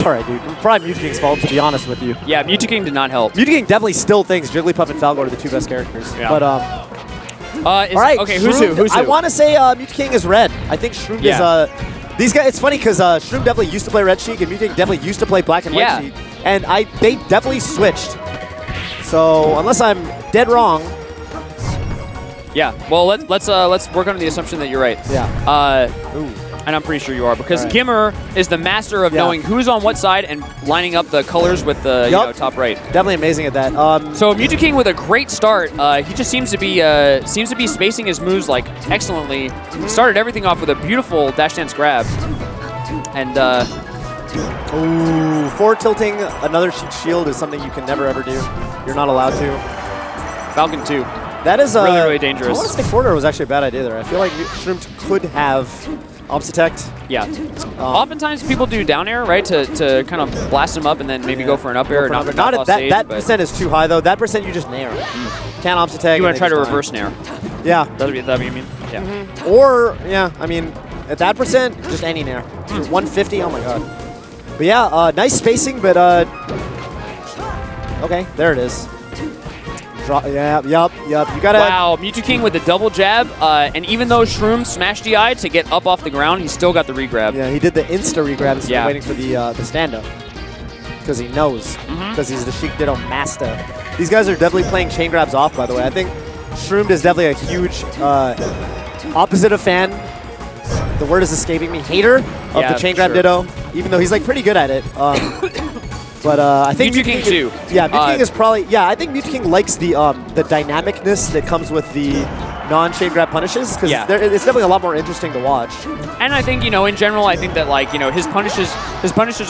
All right, dude. Probably Mew2King's fault, to be honest with you. Yeah, Mew2King did not help. Mew2King definitely still thinks Jigglypuff and Falcor are the two best characters. Yeah. But, all right, okay, who's Shroomed, who? I want to say Mew2King is red. I think Shroomed is... These guys, it's funny because Shroomed definitely used to play red Sheik and Mew2King definitely used to play black and white Sheik. And they definitely switched. So, unless I'm dead wrong... Yeah, well, let's work under the assumption that you're right. Yeah. And I'm pretty sure you are, because GimR is the master of knowing who's on what side and lining up the colors with the you know, top right. Definitely amazing at that. So Mew2King with a great start. He just seems to be spacing his moves like excellently. Started everything off with a beautiful dash dance grab, and forward tilting another shield is something you can never ever do. You're not allowed to. Falcon 2. That is really, really dangerous. I want to say forward air was actually a bad idea there. I feel like Shroomed could have Opposite Detect. Yeah. Oftentimes people do down air, right, to kind of blast him up and then maybe go for an up air. That percent is too high, though. That percent you just nair. Can't Opposite Detect. You want to try to reverse nair. Yeah. That's what you mean? Yeah. Or, yeah, I mean, at that percent, just any nair. 150, oh my god. But yeah, nice spacing, but okay, there it is. Yup. You gotta. Wow, Mew2King with the double jab, and even though Shroom smashed DI to get up off the ground, he still got the regrab. Yeah, he did the insta regrab instead of waiting for the stand up, because he knows, because he's the Sheik Ditto master. These guys are definitely playing chain grabs off. By the way, I think Shroomed is definitely a huge opposite of fan. The word is escaping me. Hater of the chain grab Ditto, even though he's like pretty good at it. But I think Mew2King too. Yeah, Mew2King is probably. Yeah, I think Mew2King likes the dynamicness that comes with the non-chain grab punishes, because it's definitely a lot more interesting to watch. And I think, you know, in general, I think that, like, you know, his punishes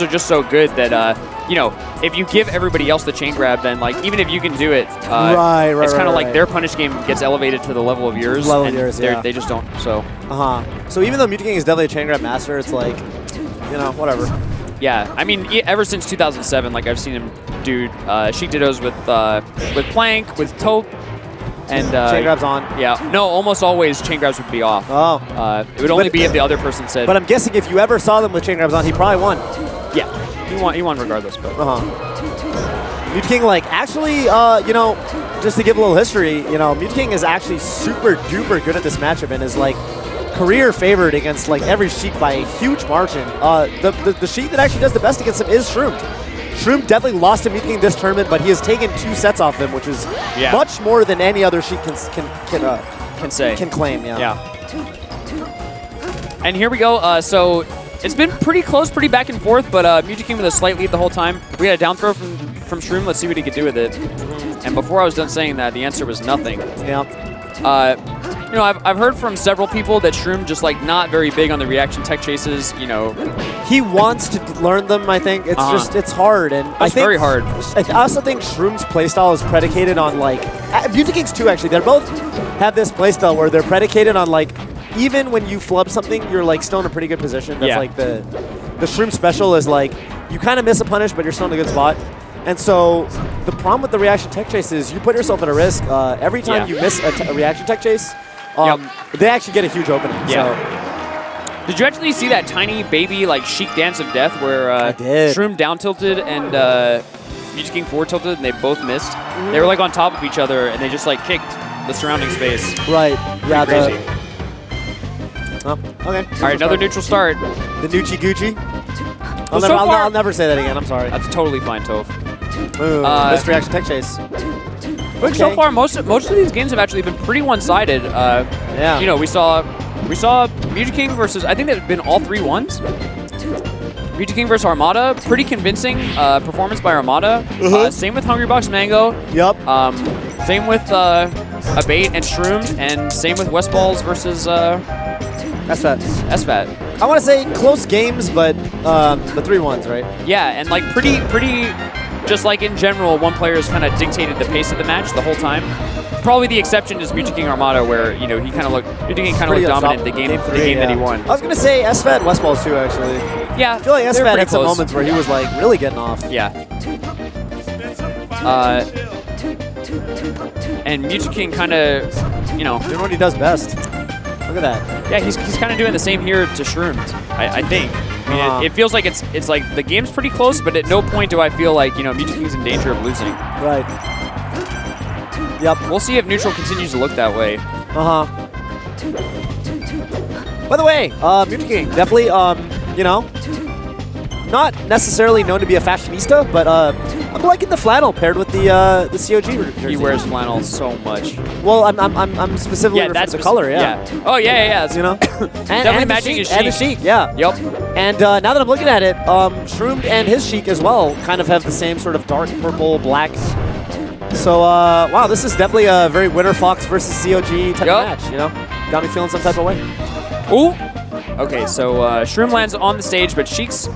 are just so good that you know, if you give everybody else the chain grab, then like even if you can do it, it's kind of like their punish game gets elevated to the level of yours. They just don't. So. So even though Mew2King is definitely a chain grab master, it's like, you know, whatever. Yeah, I mean, ever since 2007, like I've seen him do Sheik Dittos with Plank, with Taupe, and chain grabs on. Yeah, no, almost always chain grabs would be off. Oh, it would only be if the other person said. But I'm guessing if you ever saw them with chain grabs on, he probably won. Yeah, he won regardless. But Mew2King, like, actually, you know, just to give a little history, you know, Mew2King is actually super duper good at this matchup and is like career favored against like every Sheik by a huge margin. The Sheik that actually does the best against him is Shroomed. Shroomed definitely lost to Mew2King this tournament, but he has taken 2 sets off him, which is much more than any other Sheik can claim. Yeah. And here we go. So it's been pretty close, pretty back and forth, but Mew2King with a slight lead the whole time. We had a down throw from Shroom. Let's see what he could do with it. And before I was done saying that, the answer was nothing. Yeah. You know, I've heard from several people that Shroom just like not very big on the reaction tech chases. You know, he wants to learn them. I think it's just it's hard, and I think very hard. I also think Shroom's playstyle is predicated on like Mew2King's too. Actually, they both have this playstyle where they're predicated on like even when you flub something, you're like still in a pretty good position. That's like the Shroom special is like you kind of miss a punish, but you're still in a good spot. And so the problem with the reaction tech chase is you put yourself at a risk every time you miss a reaction tech chase. They actually get a huge opening. Yeah. So. Did you actually see that tiny baby like Sheik dance of death where Shroom down tilted and Mew2King forward tilted and they both missed? They were like on top of each other and they just like kicked the surrounding space. Right. Yeah. Crazy. Okay. All right, another neutral start. The Noochie Gucci. I'll never say that again. I'm sorry. That's totally fine, Toph. Missed reaction tech chase. But so far, most of these games have actually been pretty one-sided. You know, we saw Mew2King versus, I think that have been all 3 ones. Mew2King versus Armada, pretty convincing performance by Armada. Same with Hungrybox Mango. Yep. Same with Abate and Shroomed, and same with Westballs versus SFAT. I want to say close games, but the 3-1s, right? Yeah, and like pretty. Just like in general, one player has kind of dictated the pace of the match the whole time. Probably the exception is Mew2King Armada, where you know he kind of looked dominant the game that he won. I was gonna say SFAT and Westballs too, actually. Yeah, I feel like SFAT had some moments where he was like really getting off. Yeah. And Mew2King kind of, you know, doing what he does best. Look at that. Yeah, he's kind of doing the same here to Shroomed, I think. I mean, it feels like it's like the game's pretty close, but at no point do I feel like, you know, Mew2King's in danger of losing. Right. Yep. We'll see if neutral continues to look that way. By the way, Mew2King, definitely, you know, not necessarily known to be a fashionista, but I'm liking the flannel paired with the COG jersey. He wears flannel so much. Well, I'm specifically referring to the color, yeah. Oh, yeah. You know? Definitely matching his Sheik. And the Sheik, yeah. Yep. And now that I'm looking at it, Shroomed and his Sheik as well kind of have the same sort of dark purple, black. So, wow, this is definitely a very Winter Fox versus COG type of match, you know? Got me feeling some type of way. Ooh. Okay, so Shroom lands on the stage, but Sheik's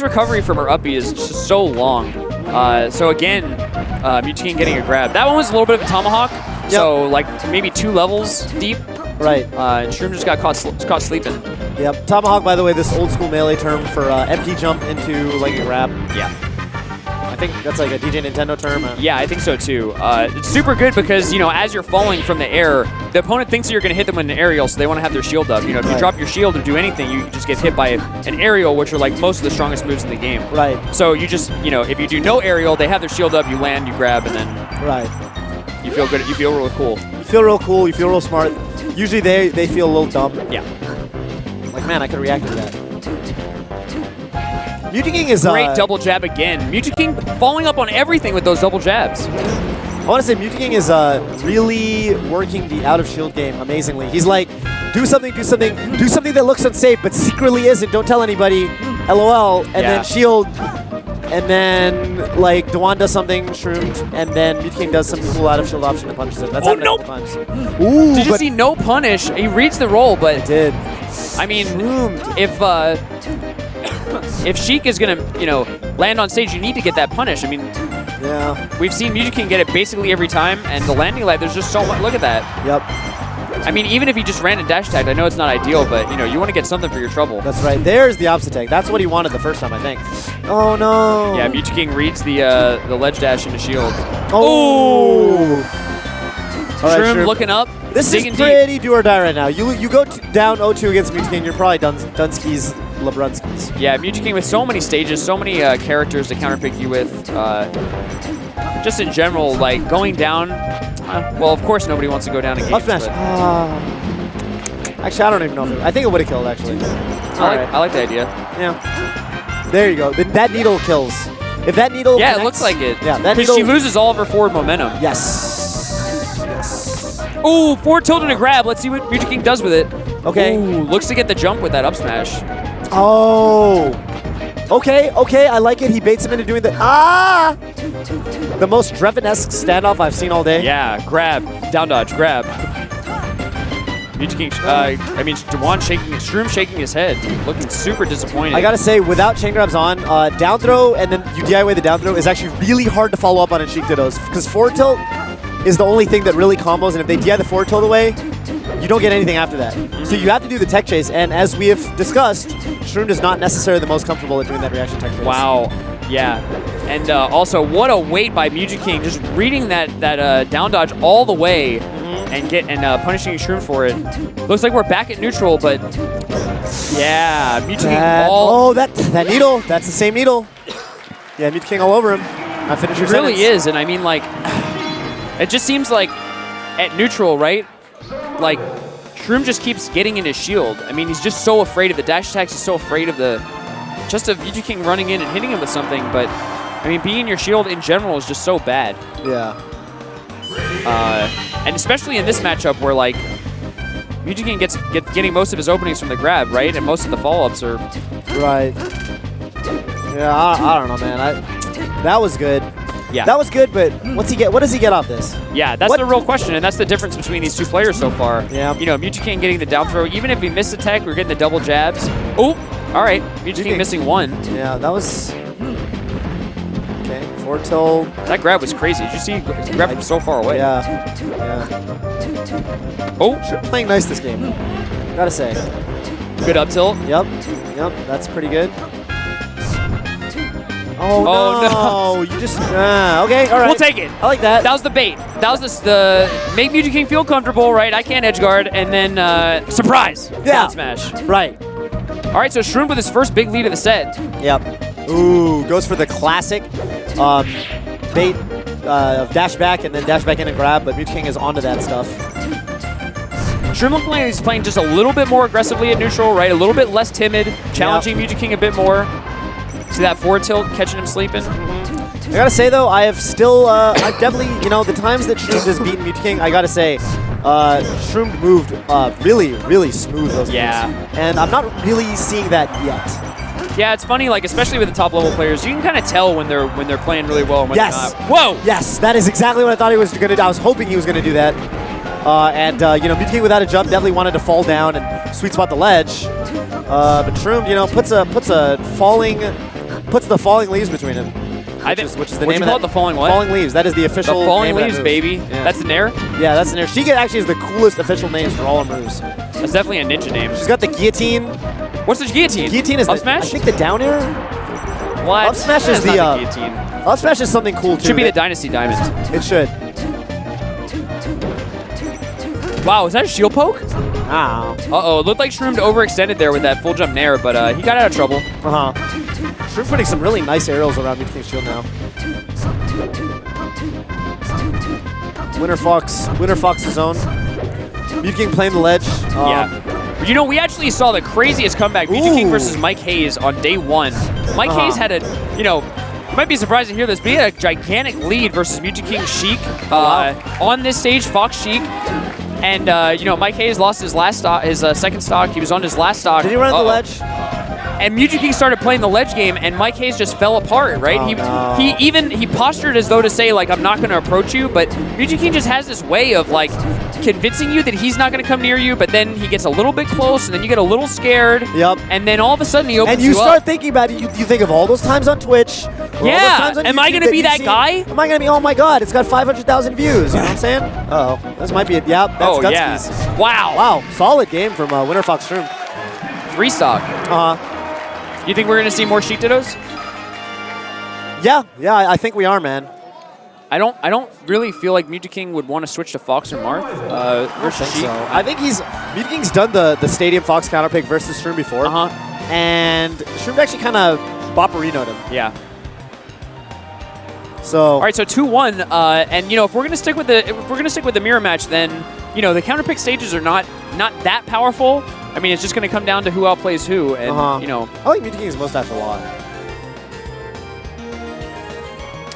recovery from her uppie is just so long. So again, Mew2King getting a grab. That one was a little bit of a tomahawk, so like maybe 2 levels deep. Right. And Shroom just got caught sleeping. Yep. Tomahawk, by the way, this old school melee term for empty jump into like a grab. Yeah. I think that's like a DJ Nintendo term. Yeah, I think so too. It's super good because, you know, as you're falling from the air, the opponent thinks you're going to hit them with an aerial, so they want to have their shield up. You know, if you drop your shield or do anything, you just get hit by an aerial, which are like most of the strongest moves in the game. Right. So you just, you know, if you do no aerial, they have their shield up, you land, you grab, and then you feel good. You feel really cool. You feel real cool. You feel real smart. Usually they feel a little dumb. Yeah. Like, man, I could react to that. Mew2King is great double jab again. Mew2King following up on everything with those double jabs. I want to say Mew2King is really working the out of shield game amazingly. He's like, do something that looks unsafe but secretly isn't. Don't tell anybody. LOL. And then shield. And then like Dewan does something, Shroomed, and then Mew2King does some cool out of shield option and punishes it. That's happened a couple times. Ooh, did you see no punish? He reads the roll, but it did. I mean, if Sheik is gonna, you know, land on stage, you need to get that punish. I mean, we've seen Mew2King get it basically every time, and the landing light, there's just so much. Look at that. Yep. I mean, even if he just ran and dash tagged, I know it's not ideal, but, you know, you want to get something for your trouble. That's right. There's the opposite tag. That's what he wanted the first time, I think. Oh, no. Yeah, Mew2King reads the ledge dash into shield. Oh. All right, Shroom looking up. This is pretty do or die right now. You go down 0-2 against Mew2King, you're probably Dunski's Lebrunskis. Yeah, Mew2King with so many stages, so many characters to counterpick you with. Just in general, like going down. Well, of course, nobody wants to go down again. Up smash. Actually, I don't even know. I think it would have killed. Actually, I like the idea. Yeah. There you go. That needle kills. If that needle. Yeah, connects, it looks like it. Yeah, that needle. Because she loses all of her forward momentum. Yes. Ooh, forward tilt and a grab. Let's see what Mew2King does with it. Okay. Ooh, looks to get the jump with that up smash. Oh. Okay, I like it. He baits him into doing the the most Dreven-esque standoff I've seen all day. Yeah, grab, down dodge, grab. Mew2King, Dewan Shroom shaking his head, looking super disappointed. I gotta say, without chain grabs on, down throw and then you DIY the down throw is actually really hard to follow up on in Sheik dittos because forward tilt is the only thing that really combos, and if they DI the forward tilt away, you don't get anything after that. So you have to do the tech chase, and as we have discussed, Shroomed is not necessarily the most comfortable at doing that reaction tech chase. Wow, yeah. And also, what a weight by Mew2King, just reading that down dodge all the way and punishing Shroom for it. Looks like we're back at neutral, but yeah, Mew2King all... Oh, that needle, that's the same needle. Yeah, Mew2King all over him. I finished your sentence. It really is, and I mean, like, it just seems like at neutral, right? Like, Shroom just keeps getting in his shield. I mean, he's just so afraid of the dash attacks. He's so afraid of just of Mew2King running in and hitting him with something. But, I mean, being in your shield in general is just so bad. Yeah. And especially in this matchup where, like, Mew2King getting most of his openings from the grab, right? And most of the follow-ups are... Right. Yeah, I don't know, man. That was good. Yeah. That was good, but what does he get off this? Yeah, that's the real question, and that's the difference between these two players so far. Yeah. You know, Mew2King getting the down throw, even if we missed the tech, we're getting the double jabs. Oh, all right. Mew2King missing one. Yeah, that was... Okay, forward tilt. That grab was crazy. Did you see he grabbed him so far away? Yeah. Oh. Playing nice this game, gotta say. Good up tilt. Yep, that's pretty good. Oh, no. You just, okay, all right. We'll take it. I like that. That was the bait. That was the make Mew2King feel comfortable, right? I can't edge guard, and then surprise. Yeah. Down smash. Right. All All right, so Shroomed with his first big lead of the set. Yep. Ooh, goes for the classic bait of dash back and then dash back in and grab, but Mew2King is onto that stuff. Shroomed is playing just a little bit more aggressively at neutral, right? A little bit less timid, challenging Mew2King a bit more. See that forward tilt catching him sleeping? I gotta say though, I have still, I've definitely, you know, the times that Shroomed has beaten Mew2King, I gotta say, Shroomed moved really, really smooth those moves. And I'm not really seeing that yet. Yeah, it's funny, like especially with the top level players, you can kind of tell when they're playing really well and when they're not. Whoa! Yes, that is exactly what I thought he was gonna do. I was hoping he was gonna do that. You know, Mew2King without a jump definitely wanted to fall down and sweet spot the ledge. But Shroomed, you know, puts the falling leaves between him. Which is the name of that. The falling what? Falling leaves. That is the official. The falling name leaves, of that baby. Yeah. That's the nair. Yeah, that's the nair. She actually has the coolest official names for all her moves. That's definitely a ninja name. She's got the guillotine. What's the guillotine? Guillotine is up smash? I think the down air. What? Up smash is the guillotine. Up smash is something cool too. Should be the Dynasty Diamond. It should. Wow, is that a shield poke? Ah. Uh-oh, it looked like Shroomed overextended there with that full jump nair, but he got out of trouble. Shroomed putting some really nice arrows around Mew2King's shield now. Winter Fox's zone. Mew2King playing the ledge. Yeah. You know, we actually saw the craziest comeback, Mew2King versus Mike Hayes on day 1. Mike Hayes had a, you know, you might be surprised to hear this, but he had a gigantic lead versus Mew2King Sheik on this stage, Fox Sheik. And, you know, Mike Hayes lost his last stock, his second stock. He was on his last stock. Did he run the ledge? And Mew2King started playing the ledge game, and Mike Hayes just fell apart, right? He postured as though to say, like, I'm not going to approach you, but Mew2King just has this way of, like, convincing you that he's not going to come near you, but then he gets a little bit close, and then you get a little scared. Yep. And then all of a sudden he opens you up. And you start thinking about it. You think of all those times on Twitch. Yeah. Am I going to be that guy? Am I going to be, oh my God, it's got 500,000 views. You know what I'm saying? Uh-oh. This might be it. Yep. That's Gutskis. Wow. Wow. Solid game from Winter Fox Shroom. 3 stock. You think we're going to see more Sheik dittos? Yeah, I think we are, man. I don't really feel like Mew2King would want to switch to Fox or Marth versus Sheik. So. I think Mew2King's done the Stadium Fox counterpick versus Shroom before. And Shroom actually kind of bopperinoed him. Yeah. So all right, so 2-1, and you know, if we're gonna stick with the mirror match, then you know the counterpick stages are not that powerful. I mean, it's just gonna come down to who outplays who, and you know. I like Mew2King's mustache a lot.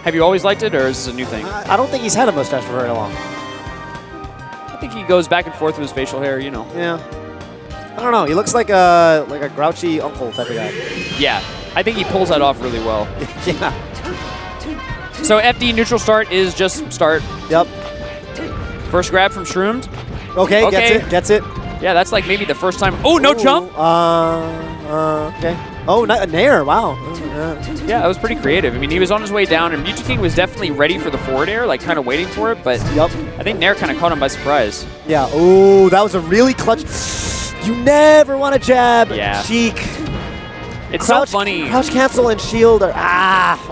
Have you always liked it, or is this a new thing? I don't think he's had a mustache for very long. I think he goes back and forth with his facial hair, you know. Yeah. I don't know. He looks like a grouchy uncle type of guy. Yeah, I think he pulls that off really well. Yeah. So FD neutral start is just start. Yep. First grab from Shroomed. Okay, gets it. Yeah, that's like maybe the first time. Oh, no jump. Okay. Oh, a nair. Wow. Yeah, that was pretty creative. I mean, he was on his way down, and Mew2King was definitely ready for the forward air, like kind of waiting for it. But I think nair kind of caught him by surprise. Yeah. Oh, that was a really clutch. You never want to jab. Yeah. Sheik. It's so funny. Crouch cancel and shield are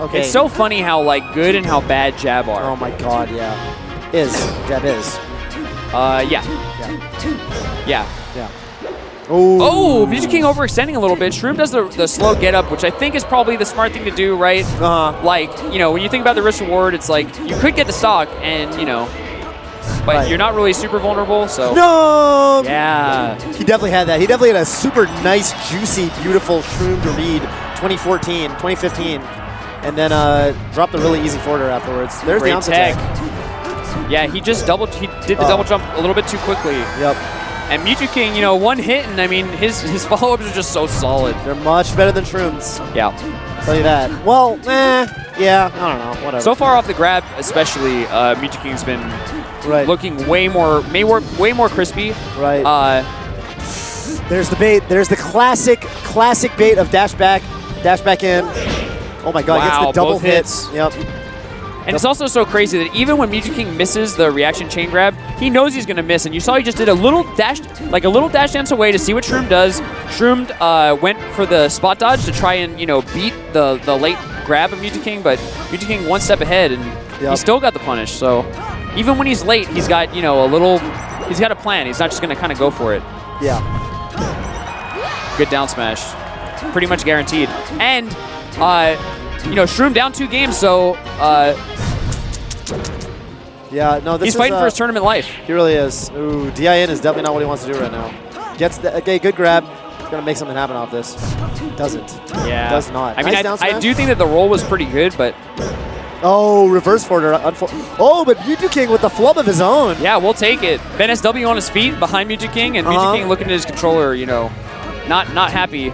okay. It's so funny how like good and how bad jab are. Oh my God, yeah. Jab is. Yeah. Oh, Mew2King overextending a little bit. Shroom does the slow get up, which I think is probably the smart thing to do, right? Like, you know, when you think about the risk reward, it's like you could get the stock and, you know, but you're not really super vulnerable, so. No! Yeah. He definitely had that. He definitely had a super nice, juicy, beautiful Shroom to read 2015, and then dropped a really easy forwarder afterwards. There's the onset tag. Yeah, he did the double jump a little bit too quickly. Yep. And Mew2King, you know, one hit, and I mean, his follow-ups are just so solid. They're much better than Shroom's. Yeah. I'll tell you that. Well, yeah, I don't know, whatever. So far off the grab, especially, Mew2King's been looking way more crispy. Right. There's the bait. There's the classic bait of dash back in. Oh my God, wow, gets the double hits. Yep. And it's also so crazy that even when Mew2King misses the reaction chain grab, he knows he's going to miss. And you saw he just did a little dash dance away to see what Shroomed does. Shroomed went for the spot dodge to try and, you know, beat the late grab of Mew2King, but Mew2King one step ahead, and he still got the punish. So even when he's late, he's got, you know, he's got a plan. He's not just going to kind of go for it. Yeah. good down smash. Pretty much guaranteed. And, you know, Shroom down 2 games, so yeah, no, he's fighting for his tournament life. He really is. Ooh, DIN is definitely not what he wants to do right now. Gets the okay, good grab. He's gonna make something happen off this. Doesn't. Yeah. Does not. I mean, nice I do think that the roll was pretty good, but oh, reverse forward. Oh, but Mew2King with the flub of his own. Yeah, we'll take it. Ben SW on his feet behind Mew2King, and Mew2King looking at his controller, you know, not happy.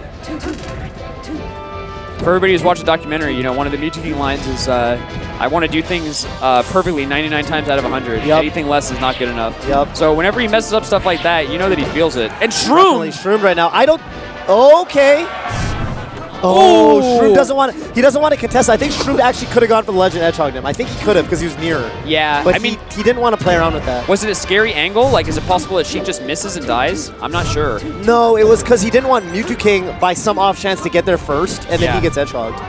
For everybody who's watched the documentary, you know, one of the Mew2King lines is, I want to do things perfectly 99 times out of 100. Yep. Anything less is not good enough. Yep. So whenever he messes up stuff like that, you know that he feels it. And Shroom! Shroom right now. I don't. Okay. Oh, Shroom doesn't want to. He doesn't want to contest. I think Shroom actually could have gone for the legend edgehogged him. I think he could have because he was nearer. Yeah. But I mean, he didn't want to play around with that. Was it a scary angle? Like, is it possible that Sheik just misses and dies? I'm not sure. No, it was because he didn't want Mew2King by some off chance to get there first, and then he gets edgehogged.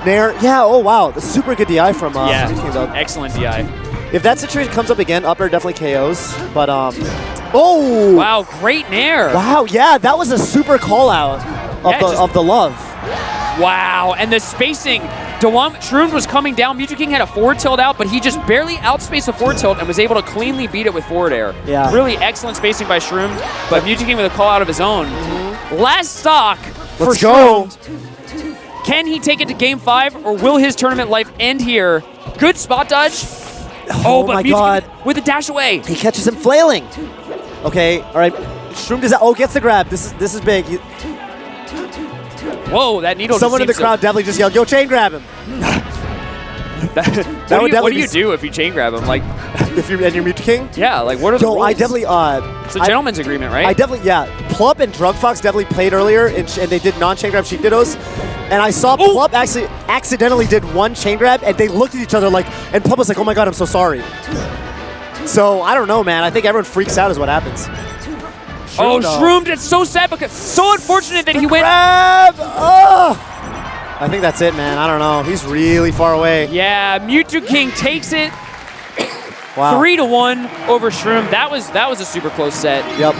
Nair, yeah, oh wow, the super good DI from Mew2King though. Excellent DI. If that situation comes up again, up air definitely KOs, but oh! Wow, great Nair. Wow, yeah, that was a super call out of the love. Wow, and the spacing. Shroomed was coming down. Mew2King had a forward tilt out, but he just barely outspaced a forward tilt and was able to cleanly beat it with forward air. Yeah. Really excellent spacing by Shroomed, but Mew2King with a call out of his own. Last stock for Shroomed. Can he take it to Game 5, or will his tournament life end here? Good spot dodge. Oh my God. With a dash away. He catches him flailing. Okay, all right. Shroom does that. Oh, gets the grab. This is big. Whoa, that needle. Someone in the crowd definitely just yelled, "Yo, chain grab him." What do you do if you chain grab him? Like, if you're Mew2King? Yeah, like what are the rules? I definitely. It's a gentleman's agreement, right? I definitely, Plup and Drug Fox definitely played earlier, and they did non-chain grab Sheik dittos. And I saw Plup actually accidentally did one chain grab, and they looked at each other like, and Plup was like, "Oh my God, I'm so sorry." So I don't know, man. I think everyone freaks out is what happens. Shroomed, it's so sad because so unfortunate that he went. Grab! Oh! I think that's it, man. I don't know. He's really far away. Yeah, Mew2King takes it. Wow. 3-1 over Shroomed. That was a super close set. Yep.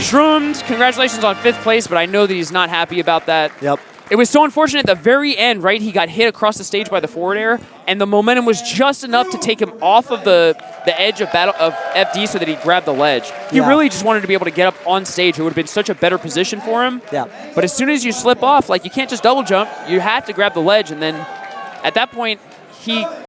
Shroomed, congratulations on 5th place, but I know that he's not happy about that. Yep. It was so unfortunate at the very end, right? He got hit across the stage by the forward air, and the momentum was just enough to take him off of the edge of FD so that he grabbed the ledge. He really just wanted to be able to get up on stage. It would have been such a better position for him. Yeah. But as soon as you slip off, like, you can't just double jump. You have to grab the ledge, and then at that point, he